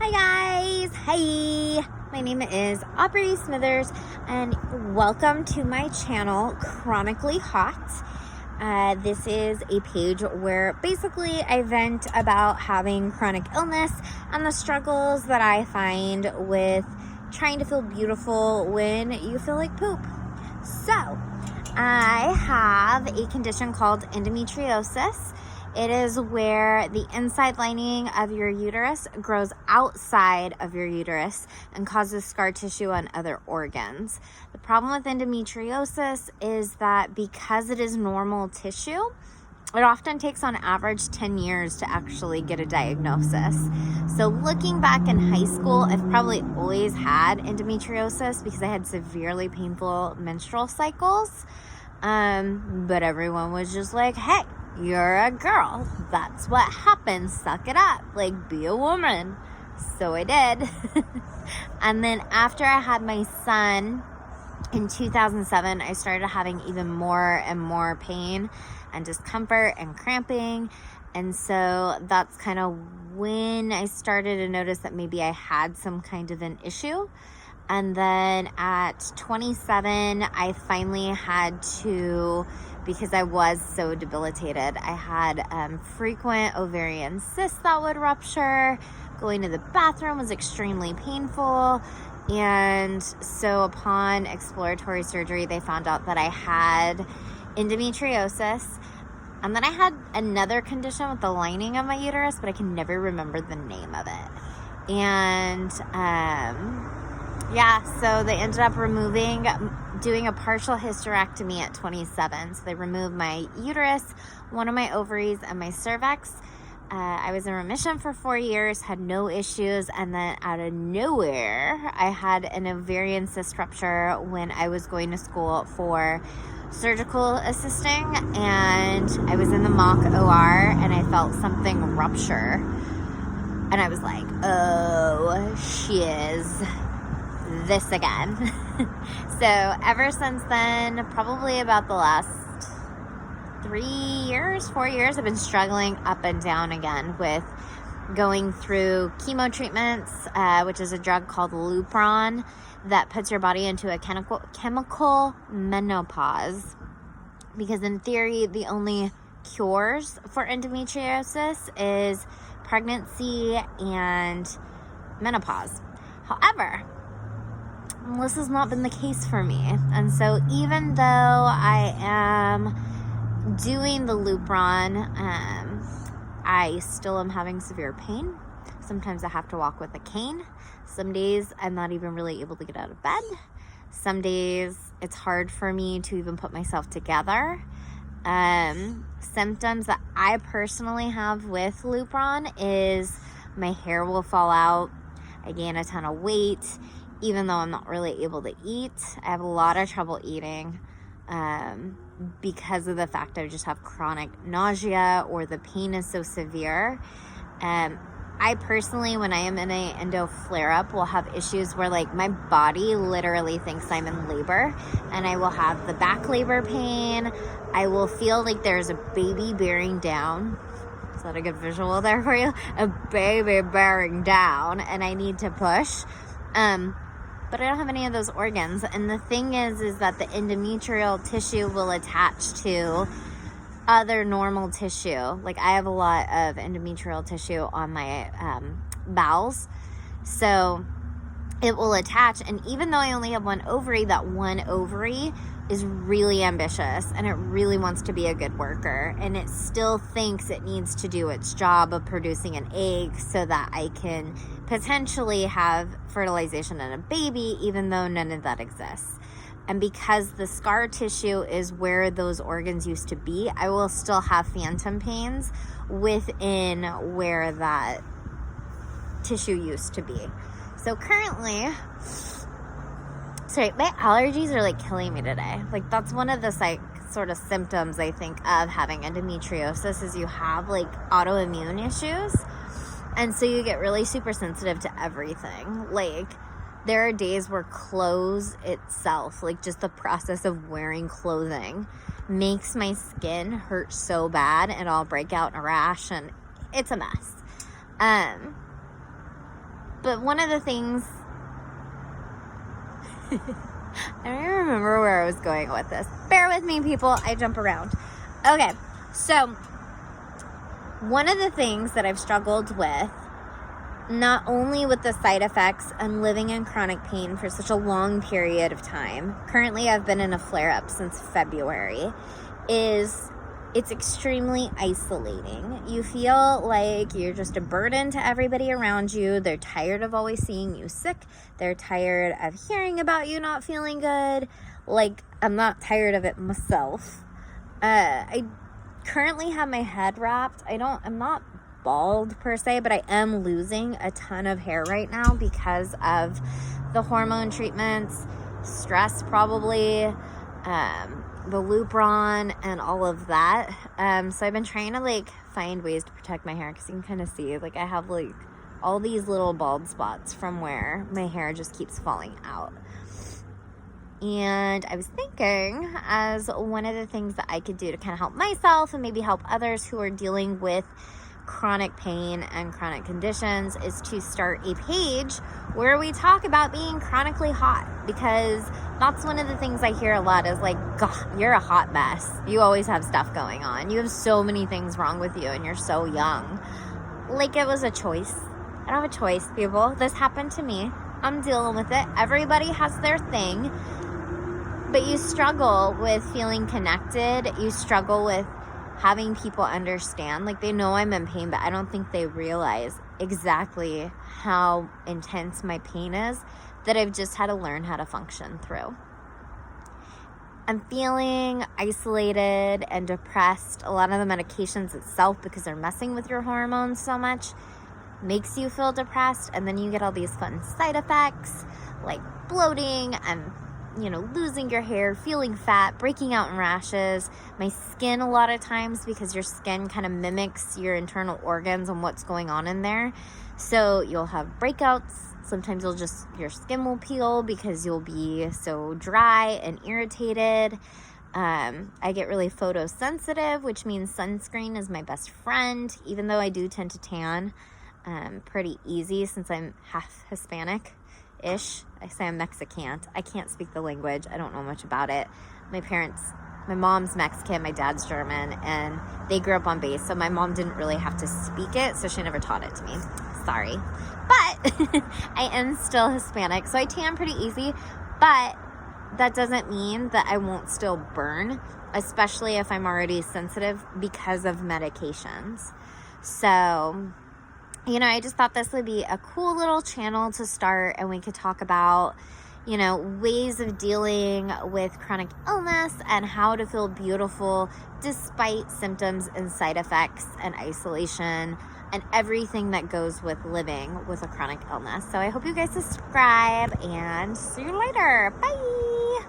Hi guys! Hi! My name is Aubrey Smithers and welcome to my channel, Chronically Hot. This is a page where basically I vent about having chronic illness and the struggles that I find with trying to feel beautiful when you feel like poop. So, I have a condition called endometriosis. It is where the inside lining of your uterus grows outside of your uterus and causes scar tissue on other organs. The problem with endometriosis is that because it is normal tissue, it often takes on average 10 years to actually get a diagnosis. So looking back in high school, I've probably always had endometriosis because I had severely painful menstrual cycles. But everyone was just like, hey, you're a girl. That's what happens. Suck it up. Like, be a woman. So I did. And then after I had my son in 2007, I started having even more and more pain and discomfort and cramping. And so that's kind of when I started to notice that maybe I had some kind of an issue. And then at 27, I finally had to, because I was so debilitated, I had frequent ovarian cysts that would rupture. Going to the bathroom was extremely painful. And so upon exploratory surgery, they found out that I had endometriosis. And then I had another condition with the lining of my uterus, but I can never remember the name of it. And so they ended up doing a partial hysterectomy at 27. So they removed my uterus, one of my ovaries, and my cervix. I was in remission for 4 years, had no issues, and then out of nowhere, I had an ovarian cyst rupture when I was going to school for surgical assisting, and I was in the mock OR, and I felt something rupture, and I was like, oh, shiz. This again. So ever since then, probably about the last 4 years, I've been struggling up and down again with going through chemo treatments, which is a drug called Lupron that puts your body into a chemical menopause. Because in theory, the only cures for endometriosis is pregnancy and menopause. However, this has not been the case for me. And so even though I am doing the Lupron, I still am having severe pain. Sometimes I have to walk with a cane. Some days I'm not even really able to get out of bed. Some days it's hard for me to even put myself together. Symptoms that I personally have with Lupron is my hair will fall out. I gain a ton of weight. Even though I'm not really able to eat, I have a lot of trouble eating because of the fact I just have chronic nausea or the pain is so severe. I personally, when I am in an endo flare-up, will have issues where like my body literally thinks I'm in labor, and I will have the back labor pain. I will feel like there's a baby bearing down. Is that a good visual there for you? A baby bearing down, and I need to push. But I don't have any of those organs. And the thing is that the endometrial tissue will attach to other normal tissue. Like I have a lot of endometrial tissue on my bowels. So it will attach. And even though I only have one ovary, that one ovary is really ambitious and it really wants to be a good worker. And it still thinks it needs to do its job of producing an egg so that I can potentially have fertilization in a baby, even though none of that exists. And because the scar tissue is where those organs used to be, I will still have phantom pains within where that tissue used to be. So currently, my allergies are like killing me today. Like that's one of the sort of symptoms I think of having endometriosis is you have like autoimmune issues. And so you get really super sensitive to everything. Like there are days where clothes itself, like just the process of wearing clothing makes my skin hurt so bad and I'll break out in a rash and it's a mess. But one of the things, I don't even remember where I was going with this. Bear with me, people. I jump around. Okay, so one of the things that I've struggled with, not only with the side effects and living in chronic pain for such a long period of time, currently I've been in a flare-up since February, is it's extremely isolating. You feel like you're just a burden to everybody around you. They're tired of always seeing you sick. They're tired of hearing about you not feeling good. Like, I'm not tired of it myself. I currently have my head wrapped. I'm not bald per se, but I am losing a ton of hair right now because of the hormone treatments, stress probably, the Lupron and all of that. So I've been trying to like find ways to protect my hair, because you can kind of see like I have like all these little bald spots from where my hair just keeps falling out. And I was thinking, as one of the things that I could do to kind of help myself and maybe help others who are dealing with chronic pain and chronic conditions, is to start a page where we talk about being chronically hot, because that's one of the things I hear a lot is like, God, you're a hot mess. You always have stuff going on. You have so many things wrong with you and you're so young. Like it was a choice. I don't have a choice, people. This happened to me. I'm dealing with it. Everybody has their thing. But you struggle with feeling connected. You struggle with having people understand. Like, they know I'm in pain, but I don't think they realize exactly how intense my pain is, that I've just had to learn how to function through. I'm feeling isolated and depressed. A lot of the medications itself, because they're messing with your hormones so much, makes you feel depressed. And then you get all these fun side effects like bloating and losing your hair, feeling fat, breaking out in rashes. My skin, a lot of times, because your skin kind of mimics your internal organs and what's going on in there. So you'll have breakouts. Sometimes your skin will peel because you'll be so dry and irritated. I get really photosensitive, which means sunscreen is my best friend, even though I do tend to tan pretty easy since I'm half Hispanic-ish. I say I'm Mexican. I can't speak the language. I don't know much about it. My mom's Mexican, my dad's German, and they grew up on base, so my mom didn't really have to speak it, so she never taught it to me. Sorry. But I am still Hispanic, so I tan pretty easy, but that doesn't mean that I won't still burn, especially if I'm already sensitive because of medications. So I just thought this would be a cool little channel to start, and we could talk about, ways of dealing with chronic illness and how to feel beautiful despite symptoms and side effects and isolation and everything that goes with living with a chronic illness. So I hope you guys subscribe, and see you later. Bye.